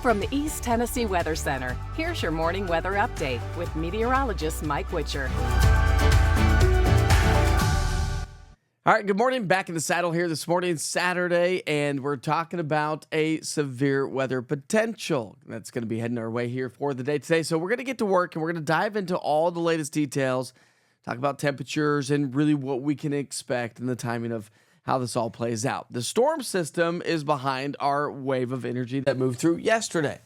From the East Tennessee Weather Center, here's your morning weather update with meteorologist Mike Witcher. All right, good morning. Back in the saddle here this morning, Saturday, and we're talking about a severe weather potential that's going to be heading our way here for the day today. So we're going to get to work, and we're going to dive into all the latest details, talk about temperatures, and really what we can expect and the timing of how this all plays out. The storm system is behind our wave of energy that moved through yesterday,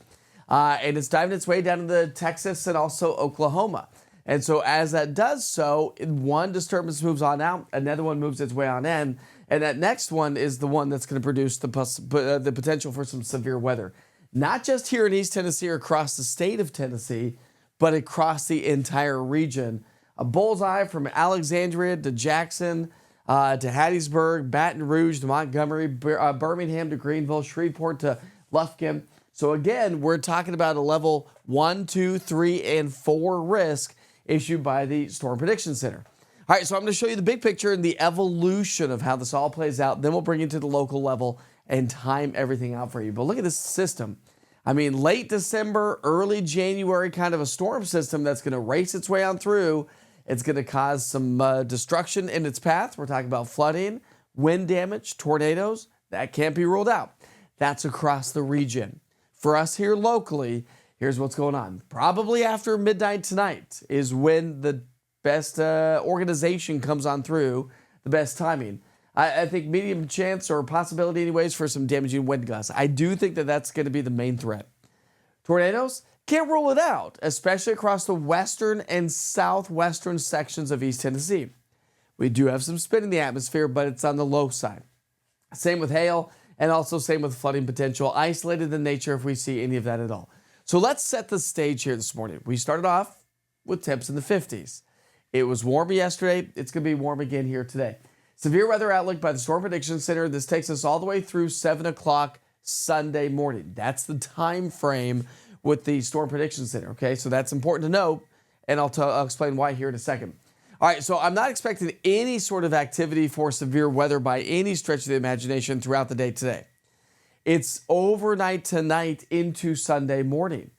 and it's diving its way down into Texas and also Oklahoma. And so as that does so, one disturbance moves on out, another one moves its way on in, and that next one is the one that's going to produce the potential for some severe weather. Not just here in East Tennessee or across the state of Tennessee, but across the entire region. A bullseye from Alexandria to Jackson, to Hattiesburg, Baton Rouge to Montgomery, Birmingham to Greenville, Shreveport to Lufkin. So again, we're talking about a level 1, 2, 3, and 4 risk issued by the Storm Prediction Center. All right, so I'm going to show you the big picture and the evolution of how this all plays out. Then we'll bring it to the local level and time everything out for you. But look at this system. I mean, late December, early January kind of a storm system that's going to race its way on through. It's going to cause some destruction in its path. We're talking about flooding, wind damage, tornadoes. That can't be ruled out. That's across the region. For us here locally, here's what's going on. Probably after midnight tonight is when the best organization comes on through, the best timing. I think medium chance or possibility anyways for some damaging wind gusts. I do think that that's going to be the main threat. Tornadoes, can't rule it out, especially across the western and southwestern sections of East Tennessee. We do have some spin in the atmosphere, but it's on the low side. Same with hail, and also same with flooding potential, isolated in nature if we see any of that at all. So let's set the stage here this morning. We started off with temps in the 50s. It was warm yesterday. It's going to be warm again here today. Severe weather outlook by the Storm Prediction Center. This takes us all the way through 7 o'clock Sunday morning. That's the time frame with the Storm Prediction Center, okay? So that's important to note, and I'll explain why here in a second. All right, so I'm not expecting any sort of activity for severe weather by any stretch of the imagination throughout the day today. It's overnight tonight into Sunday morning.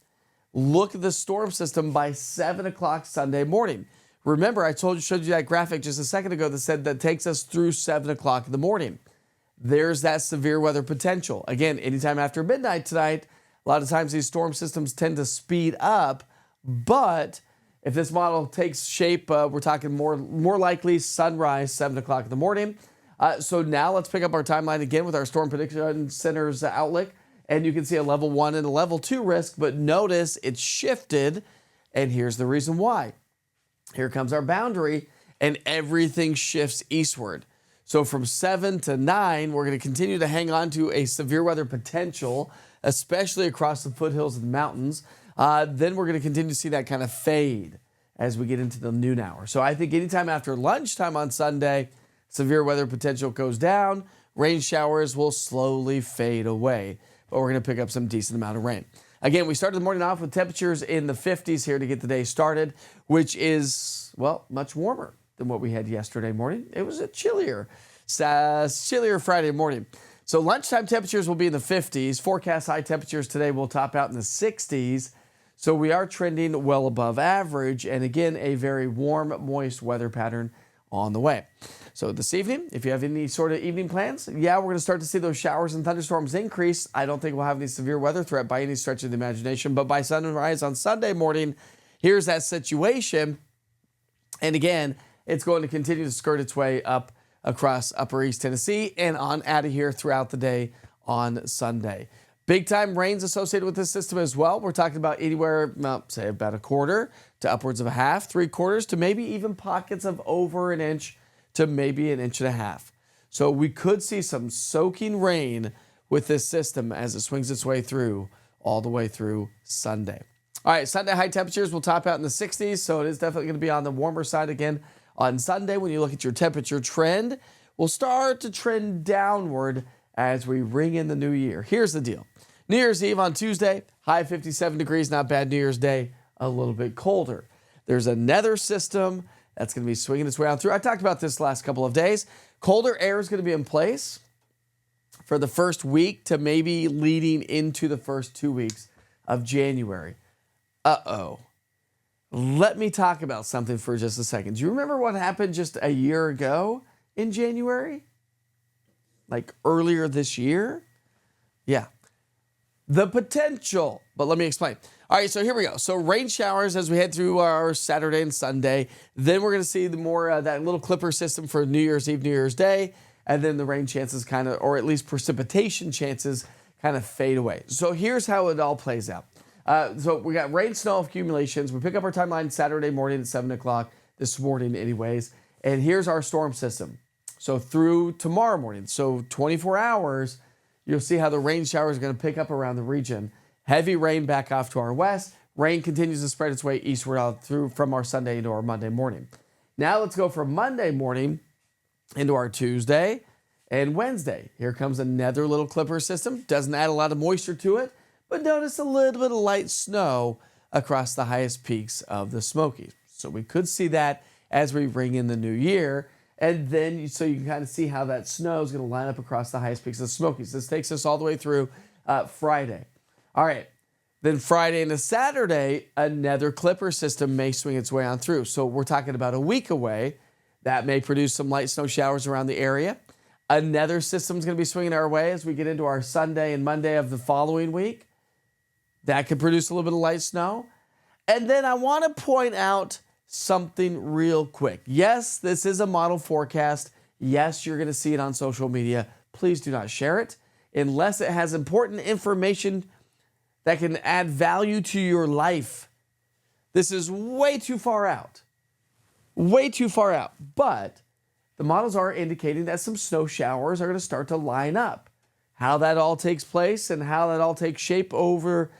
Look at the storm system by 7 o'clock Sunday morning. Remember, I showed you that graphic just a second ago that said that takes us through 7 o'clock in the morning. There's that severe weather potential. Again, anytime after midnight tonight, a lot of times these storm systems tend to speed up, but if this model takes shape, we're talking more likely sunrise 7 o'clock in the morning. So now let's pick up our timeline again with our Storm Prediction Center's outlook. And you can see a level 1 and a level 2 risk, but notice it's shifted. And here's the reason why. Here comes our boundary, and everything shifts eastward. So from 7 to 9, we're going to continue to hang on to a severe weather potential, especially across the foothills of the mountains. Then we're going to continue to see that kind of fade as we get into the noon hour. So I think anytime after lunchtime on Sunday, severe weather potential goes down. Rain showers will slowly fade away, but we're going to pick up some decent amount of rain. Again, we started the morning off with temperatures in the 50s here to get the day started, which is, well, much warmer than what we had yesterday morning. It was a chillier Friday morning. So lunchtime temperatures will be in the 50s. Forecast high temperatures today will top out in the 60s. So we are trending well above average. And again, a very warm, moist weather pattern on the way. So this evening, if you have any sort of evening plans, we're going to start to see those showers and thunderstorms increase. I don't think we'll have any severe weather threat by any stretch of the imagination, but by sunrise on Sunday morning, here's that situation. And again, it's going to continue to skirt its way up across upper East Tennessee and on out of here throughout the day on Sunday. Big time rains associated with this system as well. We're talking about anywhere, say about a quarter to upwards of a half, 3/4 to maybe even pockets of over an inch to maybe an inch and a half. So we could see some soaking rain with this system as it swings its way through all the way through Sunday. All right, Sunday high temperatures will top out in the 60s, so it is definitely going to be on the warmer side again on Sunday. When you look at your temperature trend, we'll start to trend downward as we ring in the new year. Here's the deal. New Year's Eve on Tuesday, high 57 degrees, not bad. New Year's Day, a little bit colder. There's another system that's going to be swinging its way on through. I talked about this last couple of days. Colder air is going to be in place for the first week to maybe leading into the first 2 weeks of January. Uh-oh. Let me talk about something for just a second. Do you remember what happened just a year ago in January? Like earlier this year? Yeah. The potential. But let me explain. All right, so here we go. So rain showers as we head through our Saturday and Sunday. Then we're going to see the more that little clipper system for New Year's Eve, New Year's Day. And then the rain chances kind of, or at least precipitation chances, kind of fade away. So here's how it all plays out. So we got rain, snow accumulations. We pick up our timeline Saturday morning at 7 o'clock this morning anyways. And here's our storm system. So through tomorrow morning, so 24 hours, you'll see how the rain showers are going to pick up around the region. Heavy rain back off to our west. Rain continues to spread its way eastward out through from our Sunday into our Monday morning. Now let's go from Monday morning into our Tuesday and Wednesday. Here comes another little clipper system. Doesn't add a lot of moisture to it, but notice a little bit of light snow across the highest peaks of the Smokies. So we could see that as we ring in the new year. And then, so you can kind of see how that snow is going to line up across the highest peaks of the Smokies. This takes us all the way through Friday. All right. Then Friday into Saturday, another clipper system may swing its way on through. So we're talking about a week away. That may produce some light snow showers around the area. Another system is going to be swinging our way as we get into our Sunday and Monday of the following week. That could produce a little bit of light snow. And then I want to point out something real quick. Yes, this is a model forecast. Yes, you're going to see it on social media. Please do not share it unless it has important information that can add value to your life. This is way too far out. Way too far out. But the models are indicating that some snow showers are going to start to line up. How that all takes place and how that all takes shape over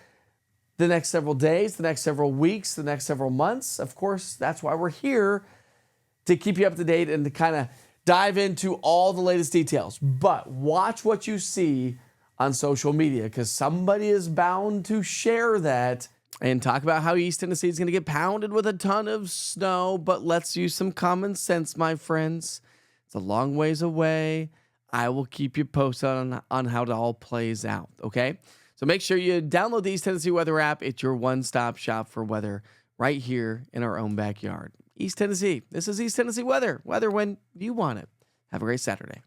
the next several days, the next several weeks, the next several months. Of course, that's why we're here, to keep you up to date and to kind of dive into all the latest details. But watch what you see on social media, because somebody is bound to share that and talk about how East Tennessee is going to get pounded with a ton of snow. But let's use some common sense, my friends. It's a long ways away. I will keep you posted on how it all plays out, okay? So make sure you download the East Tennessee Weather app. It's your one-stop shop for weather right here in our own backyard. East Tennessee. This is East Tennessee Weather. Weather when you want it. Have a great Saturday.